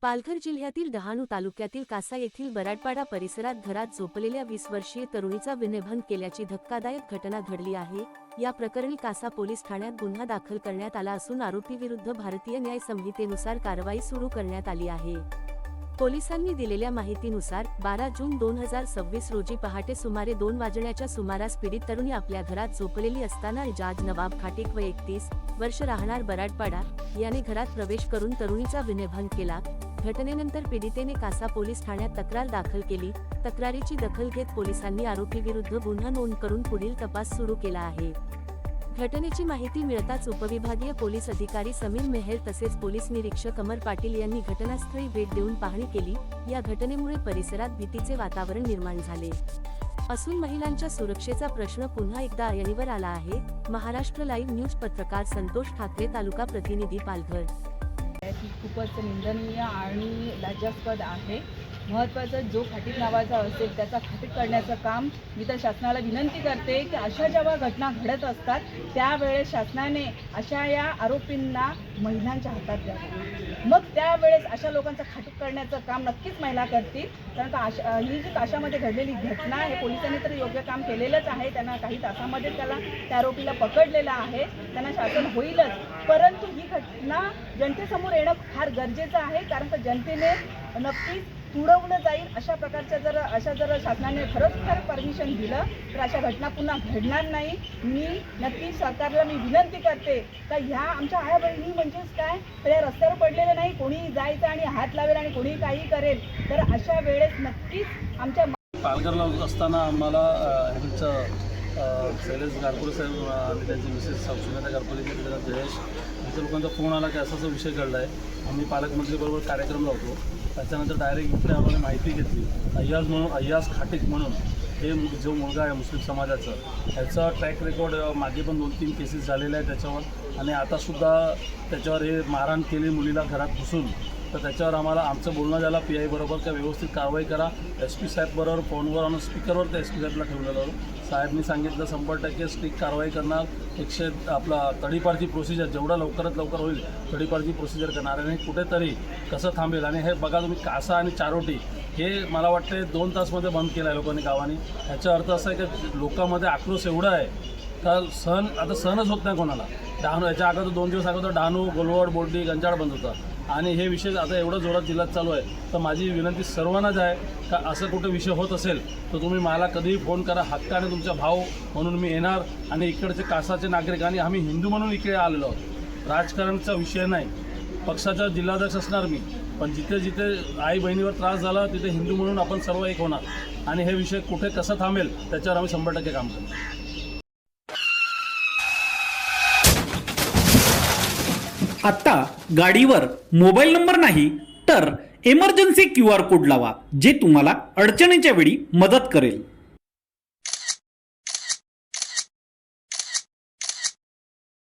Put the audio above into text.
पालघर जिल्ह्यातील डहाणू तालुक्यातील कासा येथील बराडपाडा परिसरात घरात झोपलेल्या 20 वर्षीय तरुणीचा विनयभंग केल्याची धक्कादायक घटना घडली आहे। या प्रकरणी कासा पोलीस ठाण्यात गुन्हा दाखल करण्यात आला असून आरोपीविरुद्ध भारतीय न्याय संहितेनुसार कारवाई सुरू करण्यात आली आहे। पोलिसांनी दिलेल्या माहितीनुसार 12 जून 2026 रोजी पहाटे सुमारे 2 वाजण्याच्या सुमारास पीडित तरुणी आपल्या घरात झोपलेली असताना एजाज नवाब खाटिक व 31 वर्ष राहणार बराडपाडा याने घरात प्रवेश करून तरुणीचा विनयभंग केला। घटनेनंतर पीडितेने कासा पोलीस ठाण्यात तक्रार दाखल केली। तक्रारीची दखल घेत पोलिसांनी आरोपीविरुद्ध गुन्हा नोंद करून पुढील तपास सुरू केला आहे। घटनेची माहिती मिळताच उपविभागीय पोलीस अधिकारी समीर मेहर तसेच पोलीस निरीक्षक अमर पाटील यांनी घटनास्थळी भेट देऊन पाहणी केली। या घटनेमुळे परिसरात भीतीचे वातावरण निर्माण झाले असून महिलांच्या सुरक्षेचा प्रश्न पुन्हा एकदा ऐरणीवर आला आहे। महाराष्ट्र लाईव्ह न्यूज पत्रकार संतोष ठाकरे, तालुका प्रतिनिधी, पालघर। खूपच निंदनीय आणि लज्जास्पद आहे। महत्त्वाचं जो खाटीक नावाचा असेल त्याचा खाटीक करण्याचं काम मी तर शासनाला विनंती करते की अशा जेव्हा घटना घडत असतात त्यावेळेस शासनाने अशा या आरोपींना महिलांच्या हातात द्यावं। मग त्यावेळेस अशा लोकांचं खाटीक करण्याचं काम नक्कीच महिला करतील। कारण का ही जी काशामध्ये घडलेली घटना आहे, पोलिसांनी तर योग्य काम केलेलंच आहे। त्यांना काही तासामध्ये त्या आरोपीला पकडलेलं आहे, त्यांना शासन होईलच। परंतु ही घटना जनतेसमोर येणं फार गरजेचं आहे, कारण का जनतेने नक्कीच तुडवलं जाईल। अशा प्रकारच्या जर शासनाने खरोखर परमिशन दिलं तर अशा घटना पुन्हा घडणार नाही। मी नक्कीच सरकारला विनंती करते का ह्या आमच्या आया बहिणी म्हणजेच काय त्या रस्त्यावर पडलेले नाही, कोणी जायचं आणि हात लावेल आणि कोणी काही करेल, तर अशा वेळेस नक्कीच आमच्या पालघरला असताना आम्हाला शैलेश गारपुरे साहेब आणि त्यांचे मिसेस सुनीता गारपुरे जयेश अशा लोकांचा फोन आला की असा विषय घडला आहे। आम्ही पालकमंत्रीबरोबर कार्यक्रम लावतो, त्याच्यानंतर डायरेक्ट इकडे आम्हाला माहिती घेतली। अय्याज खाटिक म्हणून हे जो मुलगा आहे मुस्लिम समाजाचा, ह्याचा ट्रॅक रेकॉर्ड मागे पण 2-3 केसेस झालेले आहेत त्याच्यावर, आणि आतासुद्धा त्याच्यावर हे मारहाण केली मुलीला घरात घुसून। तर त्याच्यावर आमचं बोलणं झालं PI बरोबर का व्यवस्थित कारवाई करा। SP साहेब बरोबर फोनवर आणि स्पीकरवर त्या SP साहेबला ठेवलेलं साहेबनी सांगितलं 100% स्ट्रिक्ट कारवाई करणार। तडीपारची प्रोसिजर जेवढा लवकरात लवकर होईल तडीपारची प्रोसिजर करणार, आणि कुठेतरी कसं थांबेल। आणि हे बघा तुम्ही, कासा आणि चारोटी हे मला वाटते 2 तासमध्ये बंद केलं आहे लोकांनी गावांनी। ह्याचा अर्थ असा आहे की लोकांमध्ये आक्रोश एवढा आहे का आता सहनच होत नाही कोणाला। डहाणू याच्या अगोदर 2 दिवस अगोदर डहाणू, गोलवड, बोर्डी, गंजाड बंद होता, आणि हे विषय आता एवढं जोरात जिल्ह्यात चालू आहे। तर माझी विनंती सर्वांनाच आहे का असं कुठे विषय होत असेल तर तुम्ही मला कधीही फोन करा, हक्काने तुमचा भाऊ म्हणून मी येणार। आणि इकडचे कासाचे नागरिक आणि आम्ही हिंदू म्हणून इकडे आलेलो आहोत, राजकारणचा विषय नाही। पक्षाचा जिल्हाध्यक्ष असणार मी, पण जिथे जिथे आई बहिणीवर त्रास झाला तिथे हिंदू म्हणून आपण सर्व एक होणार, आणि हे विषय कुठे कसं थांबेल त्याच्यावर आम्ही 100% काम करू। आता गाडीवर मोबाईल नंबर नाही तर इमर्जन्सी QR कोड लावा, जे तुम्हाला अडचणीच्या वेळी मदत करेल।